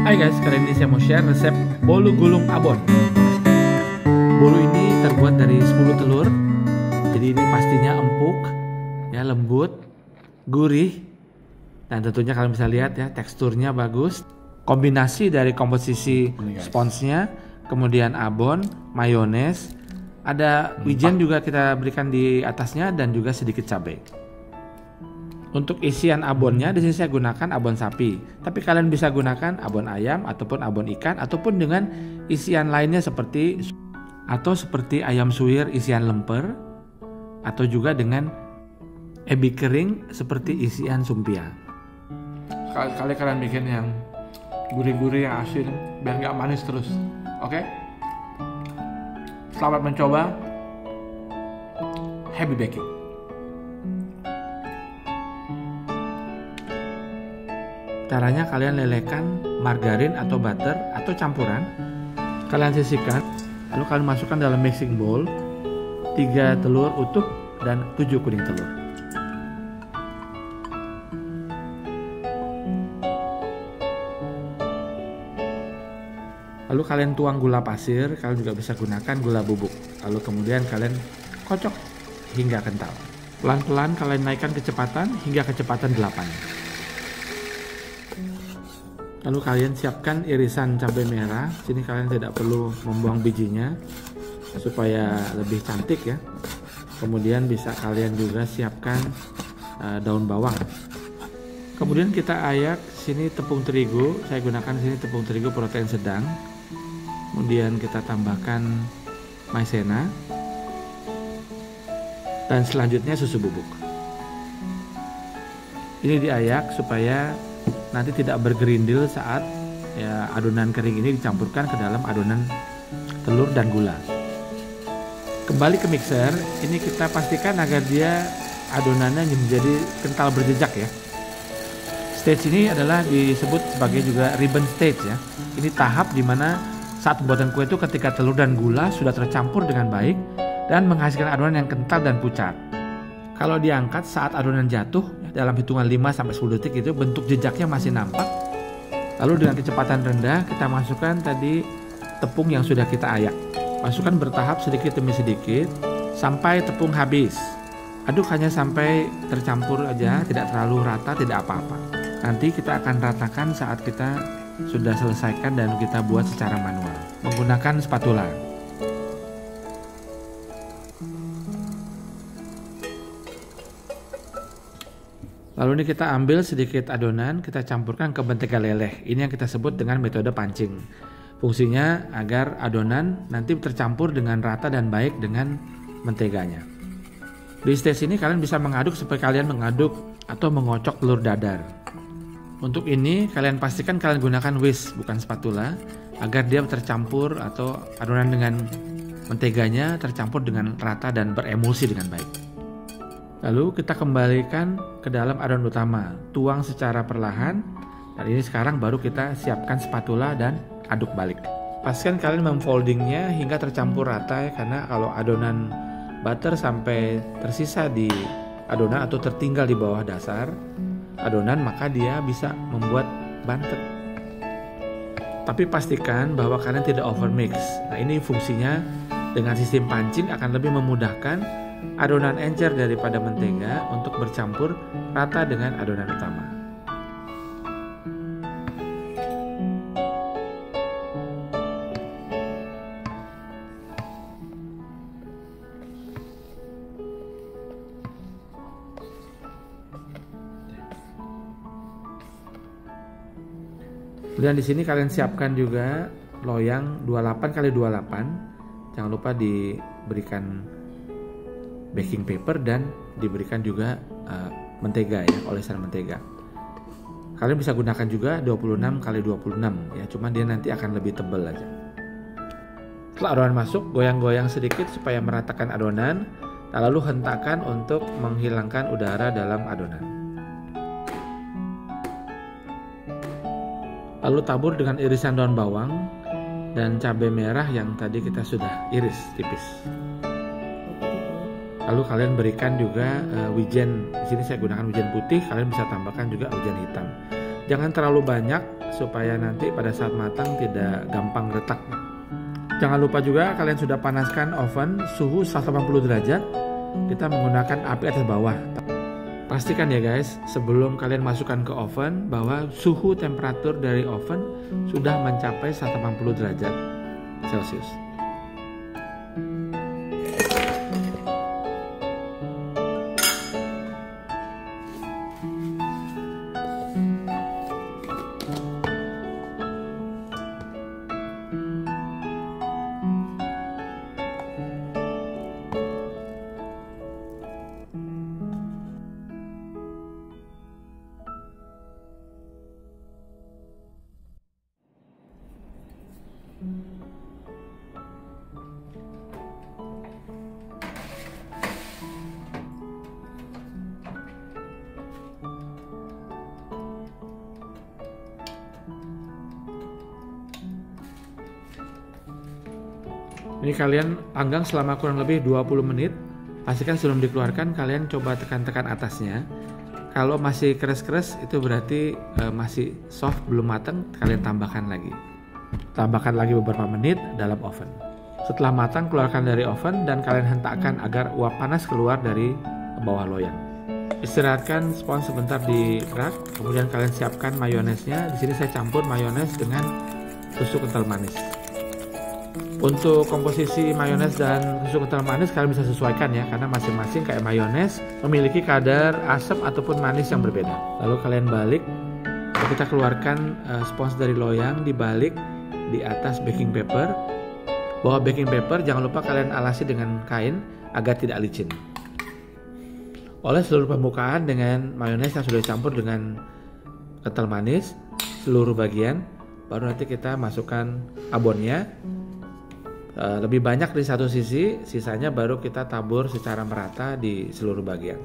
Hai guys, kali ini saya mau share resep bolu gulung abon. Bolu ini terbuat dari 10 telur. Jadi ini pastinya empuk, ya, lembut, gurih. Dan tentunya kalian bisa lihat ya, teksturnya bagus. Kombinasi dari komposisi sponsnya, kemudian abon, mayones, ada wijen juga kita berikan di atasnya dan juga sedikit cabai. Untuk isian abonnya di sini saya gunakan abon sapi, tapi kalian bisa gunakan abon ayam ataupun abon ikan ataupun dengan isian lainnya seperti ayam suwir isian lemper atau juga dengan ebi kering seperti isian sumpia. Kali kalian bikin yang gurih-gurih, yang asin, biar nggak manis terus. Oke? Selamat mencoba. Happy baking. Caranya kalian lelehkan margarin atau butter atau campuran. Kalian sisihkan, lalu kalian masukkan dalam mixing bowl 3 telur utuh dan 7 kuning telur. Lalu kalian tuang gula pasir, kalian juga bisa gunakan gula bubuk. Lalu kemudian kalian kocok hingga kental. Pelan-pelan kalian naikkan kecepatan hingga kecepatan 8. Lalu kalian siapkan irisan cabai merah. Sini kalian tidak perlu membuang bijinya supaya lebih cantik ya. Kemudian bisa kalian juga siapkan daun bawang. Kemudian kita ayak sini tepung terigu. Saya gunakan sini tepung terigu protein sedang. Kemudian kita tambahkan maizena. Dan selanjutnya susu bubuk. Ini diayak supaya nanti tidak bergerindil saat ya adonan kering ini dicampurkan ke dalam adonan telur dan gula. Kembali ke mixer, ini kita pastikan agar dia adonannya menjadi kental berjejak ya. Stage ini adalah disebut sebagai juga ribbon stage ya. Ini tahap dimana saat pembuatan kue itu ketika telur dan gula sudah tercampur dengan baik dan menghasilkan adonan yang kental dan pucat. Kalau diangkat saat adonan jatuh dalam hitungan 5-10 detik itu bentuk jejaknya masih nampak. Lalu dengan kecepatan rendah kita masukkan tadi tepung yang sudah kita ayak. Masukkan bertahap sedikit demi sedikit sampai tepung habis. Aduk hanya sampai tercampur aja, tidak terlalu rata, tidak apa-apa. Nanti kita akan ratakan saat kita sudah selesaikan dan kita buat secara manual menggunakan spatula. Lalu ini kita ambil sedikit adonan, kita campurkan ke mentega leleh. Ini yang kita sebut dengan metode pancing. Fungsinya agar adonan nanti tercampur dengan rata dan baik dengan menteganya. Di stage ini kalian bisa mengaduk seperti kalian mengaduk atau mengocok telur dadar. Untuk ini kalian pastikan kalian gunakan whisk bukan spatula agar dia tercampur atau adonan dengan menteganya tercampur dengan rata dan beremulsi dengan baik. Lalu kita kembalikan ke dalam adonan utama, tuang secara perlahan. Dan ini sekarang baru kita siapkan spatula dan aduk balik. Pastikan kalian memfoldingnya hingga tercampur rata ya, karena kalau adonan butter sampai tersisa di adonan atau tertinggal di bawah dasar adonan, maka dia bisa membuat bantet. Tapi pastikan bahwa kalian tidak overmix. Nah ini fungsinya dengan sistem pancing akan lebih memudahkan adonan encer daripada mentega untuk bercampur rata dengan adonan utama. Dan di sini kalian siapkan juga loyang 28x28. Jangan lupa diberikan baking paper dan diberikan juga mentega ya, olesan mentega. Kalian bisa gunakan juga 26x26 ya, cuman dia nanti akan lebih tebal aja. Setelah adonan masuk, goyang-goyang sedikit supaya meratakan adonan, lalu hentakan untuk menghilangkan udara dalam adonan. Lalu tabur dengan irisan daun bawang dan cabai merah yang tadi kita sudah iris tipis. Lalu kalian berikan juga wijen. Di sini saya gunakan wijen putih, kalian bisa tambahkan juga wijen hitam. Jangan terlalu banyak supaya nanti pada saat matang tidak gampang retak. Jangan lupa juga kalian sudah panaskan oven suhu 180 derajat. Kita menggunakan api atas bawah. Pastikan ya guys, sebelum kalian masukkan ke oven bahwa suhu temperatur dari oven sudah mencapai 180 derajat Celcius. Ini kalian panggang selama kurang lebih 20 menit. Pastikan sebelum dikeluarkan kalian coba tekan-tekan atasnya. Kalau masih keras-keras itu berarti masih soft, belum matang, kalian tambahkan lagi. Tambahkan lagi beberapa menit dalam oven. Setelah matang, keluarkan dari oven dan kalian hentakkan agar uap panas keluar dari bawah loyang. Istirahatkan spons sebentar di rak, kemudian kalian siapkan mayonesnya. Di sini saya campur mayones dengan susu kental manis. Untuk komposisi mayones dan susu kental manis kalian bisa sesuaikan ya, karena masing-masing kayak mayones memiliki kadar asam ataupun manis yang berbeda. Lalu kalian balik, kita keluarkan spons dari loyang, dibalik di atas baking paper. Bawah baking paper jangan lupa kalian alasi dengan kain agar tidak licin. Oles seluruh permukaan dengan mayones yang sudah dicampur dengan kental manis seluruh bagian. Baru nanti kita masukkan abonnya. Lebih banyak di satu sisi, sisanya baru kita tabur secara merata di seluruh bagian.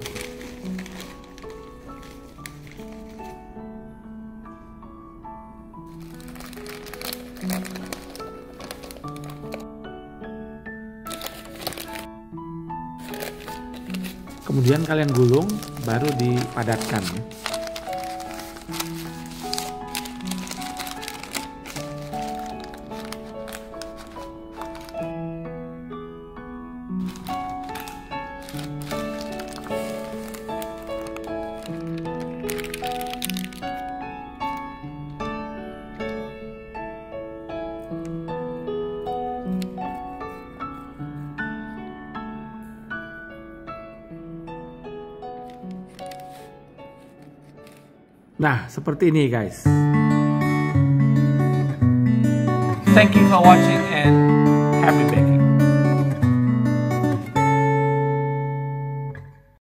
Kemudian kalian gulung, baru dipadatkan. Nah, seperti ini guys. Thank you for watching